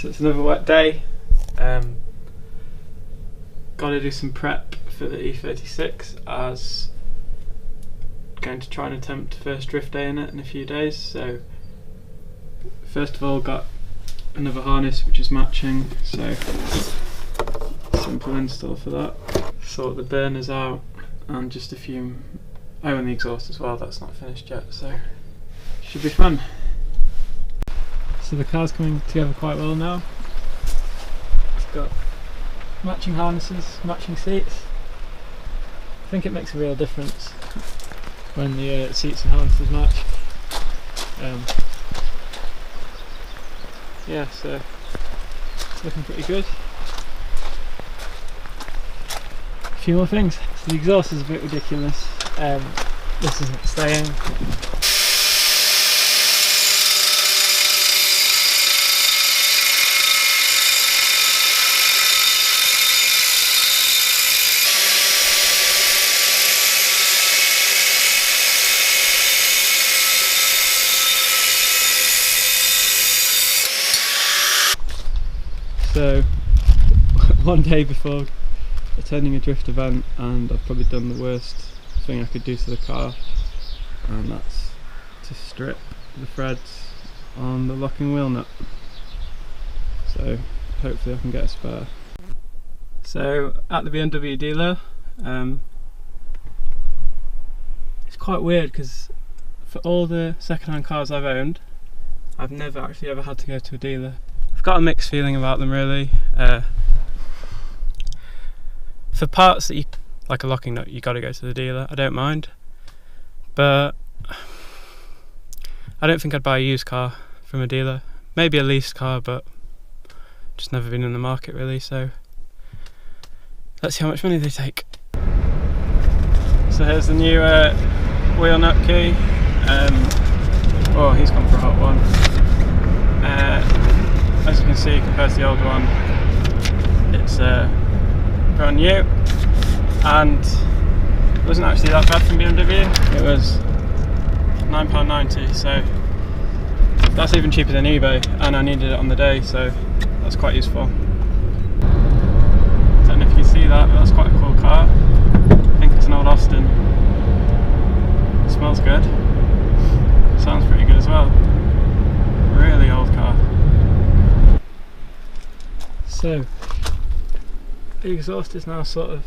So it's another wet day. Got to do some prep for the E36 as going to try and attempt first drift day in it in a few days. So first of all, got another harness which is matching, so simple install for that. Sort the burners out and just a few, and the exhaust as well, that's not finished yet, so should be fun. So the car's coming together quite well now. It's got matching harnesses, matching seats. I think it makes a real difference when the seats and harnesses match. Yeah, so it's looking pretty good. A few more things. So the exhaust is a bit ridiculous. This isn't staying. So, one day before attending a drift event, and I've probably done the worst thing I could do to the car, and that's to strip the threads on the locking wheel nut. So hopefully I can get a spare. So at the BMW dealer, it's quite weird because for all the second-hand cars I've owned, I've never actually ever had to go to a dealer. I've got a mixed feeling about them really. For parts that you, like a locking nut, you got to go to the dealer. I don't mind, but I don't think I'd buy a used car from a dealer. Maybe a leased car, but just never been in the market really. So let's see how much money they take. So here's the new wheel nut key. Oh, he's gone for a hot one. As you can see, compared to the old one, it's brand new, and it wasn't actually that bad from BMW. It was £9.90, so that's even cheaper than eBay, and I needed it on the day, so that's quite useful. Don't know if you see that, but that's quite a cool car. I think it's an old Austin. It smells good. Sounds pretty good as well. Really old car. So the exhaust is now sort of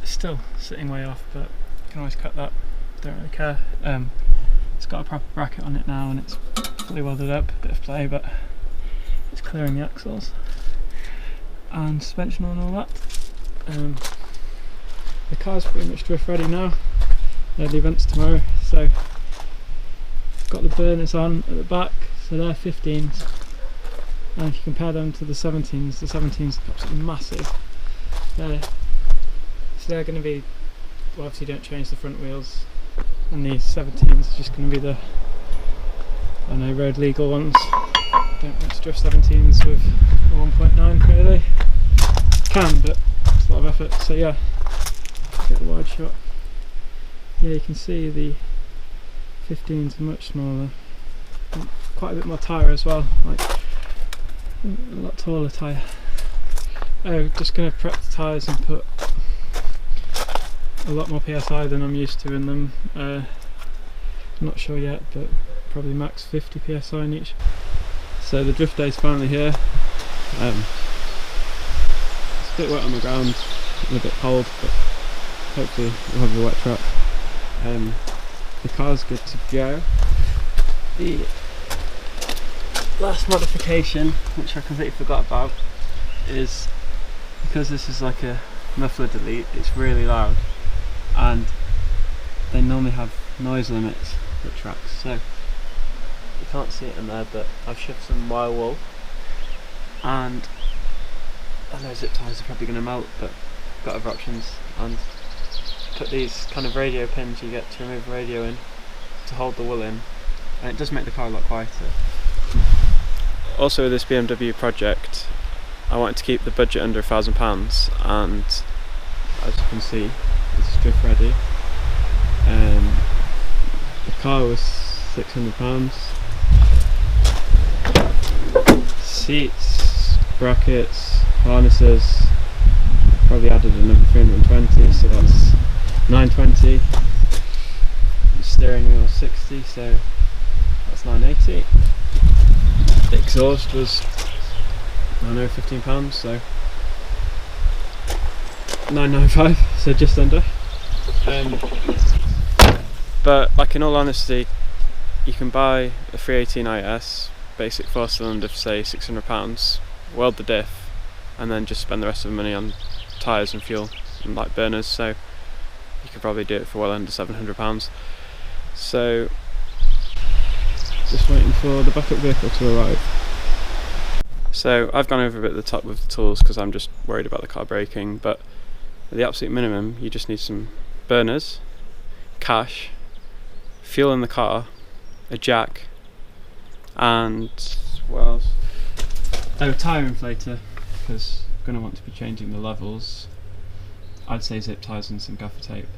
still sitting way off, but you can always cut that, don't really care. It's got a proper bracket on it now and it's fully welded up, bit of play, but it's clearing the axles and suspension and all that. The car's pretty much drift ready now. The event's tomorrow, so got the burners on at the back, so they're 15s. And if you compare them to the 17s are absolutely massive. So they're going to be, well, obviously don't change the front wheels, and these 17s are just going to be the, I don't know, road legal ones. Don't want to drift 17s with a 1.9 really. Can, but it's a lot of effort. So yeah, get a wide shot. Yeah, you can see the 15s are much smaller, and quite a bit more tyre as well. Like, a lot taller tyre. Oh, just going to prep the tyres and put a lot more PSI than I'm used to in them. I'm not sure yet, but probably max 50 PSI in each. So the drift day is finally here. It's a bit wet on the ground and a bit cold, but hopefully we'll have a wet track. The car's good to go. The last modification, which I completely forgot about, is because this is like a muffler delete, it's really loud, and they normally have noise limits for tracks, so you can't see it in there, but I've shoved some wire wool, and I know zip ties are probably going to melt, but I've got other options, and put these kind of radio pins you get to remove radio in to hold the wool in, and it does make the car a lot quieter. Also with this BMW project, I wanted to keep the budget under £1,000, and as you can see, it's drift ready. The car was £600, seats, brackets, harnesses, probably added another 320, so that's 920. Steering wheel 60, so that's 980. The exhaust was, I don't know, £15, so 995, so just under. But like, in all honesty, you can buy a 318 IS basic 4-cylinder for say £600, weld the diff, and then just spend the rest of the money on tyres and fuel and like burners, so you could probably do it for well under £700. So just waiting for the backup vehicle to arrive. So I've gone over a bit at the top with the tools because I'm just worried about the car braking, but at the absolute minimum you just need some burners, cash, fuel in the car, a jack, and what else? Oh, tyre inflator, because I'm going to want to be changing the levels. I'd say zip ties and some gaffer tape.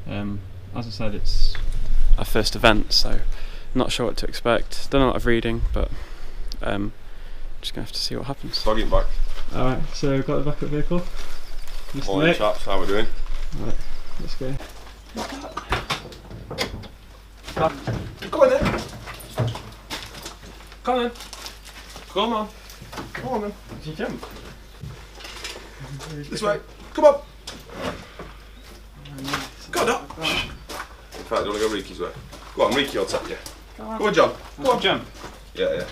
As I said, it's our first event, so I'm not sure what to expect. Done a lot of reading, but just going to have to see what happens. Plug it back. Alright, so we've got the backup vehicle. Morning chaps, how we doing? Right, let's go. Come on then. Come on. Come on. Come on then. You jump. This way. Come on. Go on, Doc. In fact, do you want to go Riki's way? Go on, Riki will take you. Go on, John. Go on. Jump. Yeah.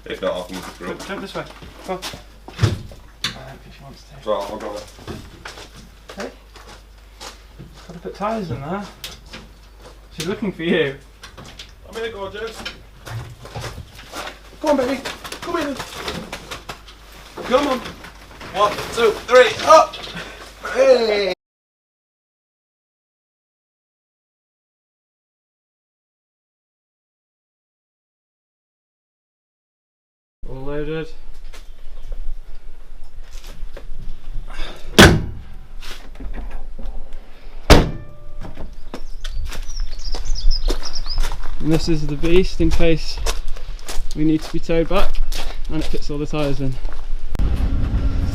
If not, I'll come through. Jump this way. Come on. I don't think she wants to. So I'll go there. Hey? Gotta put tyres in there. She's looking for you. I'm here, gorgeous. Come on, baby. Come in. Come on. 1, 2, 3, up! Hey! All loaded. And this is the beast in case we need to be towed back, and it fits all the tyres in.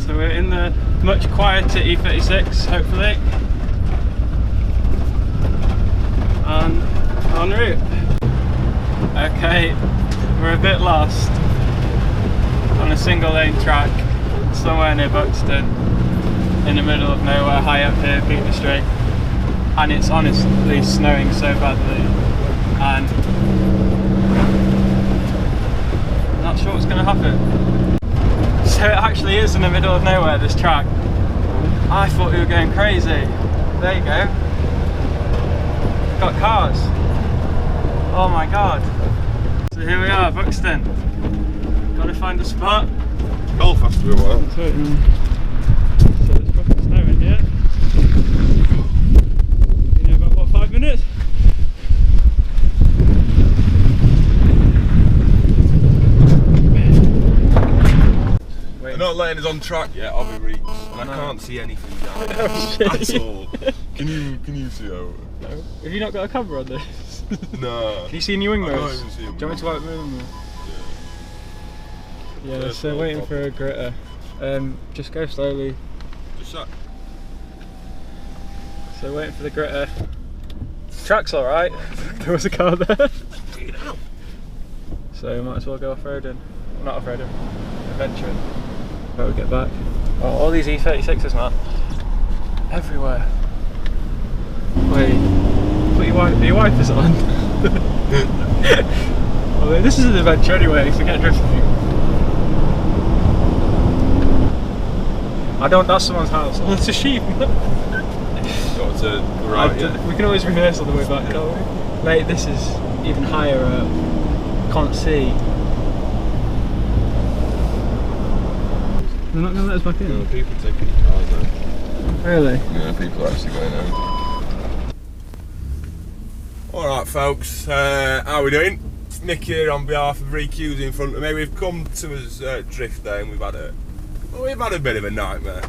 So we're in the much quieter E36, hopefully, and en route. Okay, we're a bit lost on a single lane track somewhere near Buxton, in the middle of nowhere, high up here, Peter Street, and it's honestly snowing so badly, and I'm not sure what's going to happen. So it actually is in the middle of nowhere, this track. I thought we were going crazy. There you go. Got cars. Oh my god. So here we are, Buxton. Gotta find a spot. Belfast for a while. So it's fucking snowing here. You know, about what, 5 minutes? They're not letting us on track yet, I'll be reached. And I can't see anything down there at all. Can you see over? No. Have you not got a camera on this? No. Can you see any wing I mirrors? can't even see them. Do you want me to wipe them? Yeah. Yeah, so waiting for a gritter. Just go slowly. Just that. So waiting for the gritter. Track's alright. There was a car there. So might as well go off-roading. Well, not off-roading, adventuring. Before we get back. Oh, all these E36s, man. Everywhere. Wait, put your wipers on. Well, this is an adventure anyway, so get drifting. I don't, that's someone's house. Oh, it's a sheep. Got to right, yeah. We can always reverse on the way back, can't we? Mate, this is even higher up. Can't see. They're not going to let us back in? No, people are taking the cars now. Really? Yeah, people are actually going home. Alright folks, how are we doing? Nick here on behalf of Req's in front of me. We've come to his drift day and we've had a bit of a nightmare.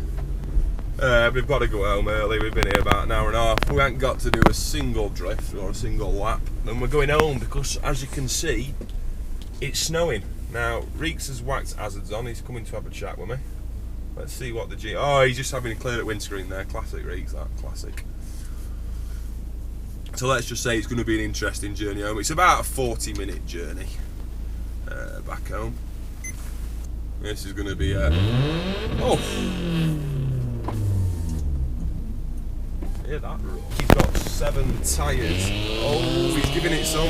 We've got to go home early. We've been here about an hour and a half. We haven't got to do a single drift or a single lap, and we're going home because, as you can see, it's snowing. Now, Reeks has whacked hazards on. He's coming to have a chat with me. Let's see what the Oh, he's just having a clear at windscreen there. Classic Reeks, that. Classic. So let's just say it's going to be an interesting journey home. It's about a 40-minute journey back home. This is going to be a... Oh! Hear that roar? He's got 7 tyres. Oh, he's giving it some.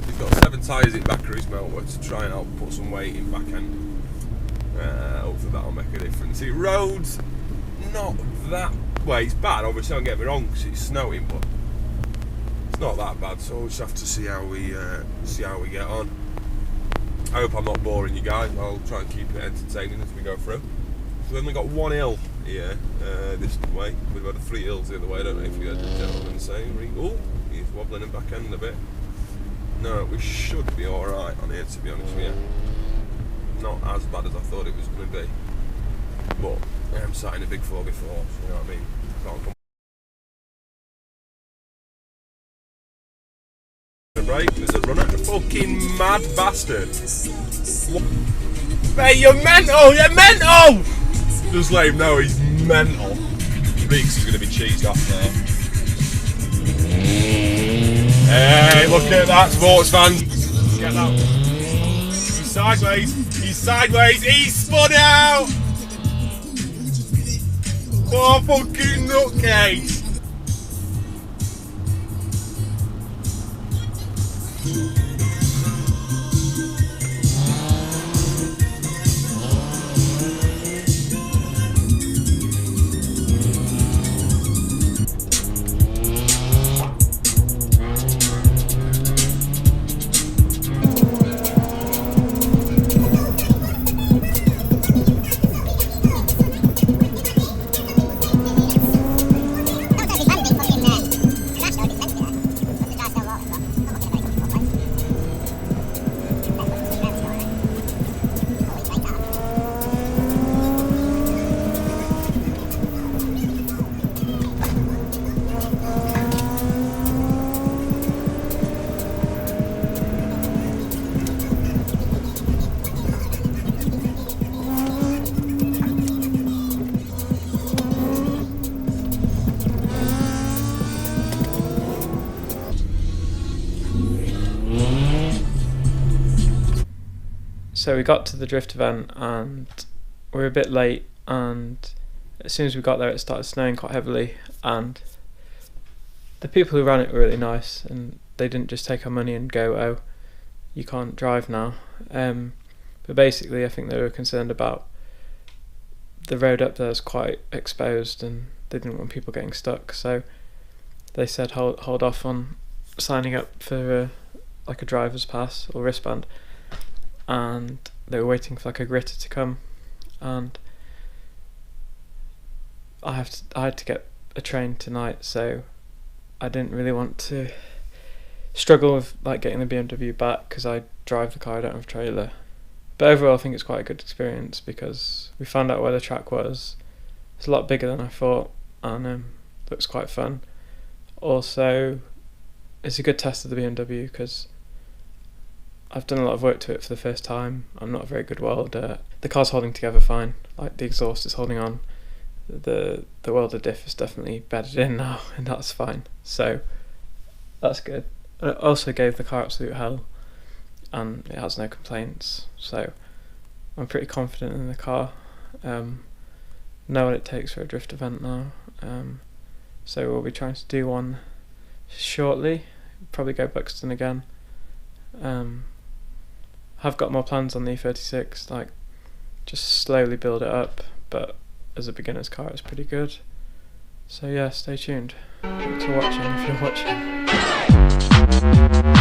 He's got 7 tyres in back of his motor to try and help put some weight in back end. Hopefully that'll make a difference. The road's not that... Well, it's bad, obviously, don't get me wrong, because it's snowing, but it's not that bad, so we'll just have to see how we get on. I hope I'm not boring you guys. I'll try and keep it entertaining as we go through. We've only got 1 hill here this way. We've got 3 hills the other way. I don't know if you heard the gentleman saying. Oh, he's wobbling him back end a bit. No, we should be alright on here, to be honest with you. Not as bad as I thought it was going to be. But I am sat in a big 4x4, so you know what I mean? Can't come. The brake, there's a runner. Fucking mad bastard. Hey, you're mental! You're mental! Just let him know he's mental. Reeks is going to be cheesed off now. Hey, look at that, sports fans. Get that. He's sideways. He's sideways. He's spun out. What a fucking nutcase. So we got to the drift event and we were a bit late, and as soon as we got there it started snowing quite heavily, and the people who ran it were really nice and they didn't just take our money and go, oh, you can't drive now. But basically I think they were concerned about the road up there is quite exposed and they didn't want people getting stuck, so they said hold off on signing up for like a driver's pass or wristband, and they were waiting for like a gritter to come, and I had to get a train tonight, so I didn't really want to struggle with like getting the BMW back because I drive the car, I don't have a trailer. But overall I think it's quite a good experience because we found out where the track was. It's a lot bigger than I thought, and looks quite fun. Also, it's a good test of the BMW because I've done a lot of work to it for the first time. I'm not a very good welder. The car's holding together fine, like the exhaust is holding on. The welder diff is definitely bedded in now, and that's fine. So that's good. I also gave the car absolute hell, and it has no complaints. So I'm pretty confident in the car. Know what it takes for a drift event now. So we'll be trying to do one shortly. Probably go Buxton again. Have got more plans on the E36, like just slowly build it up, but as a beginner's car it's pretty good. So yeah, stay tuned. Thanks for watching if you're watching.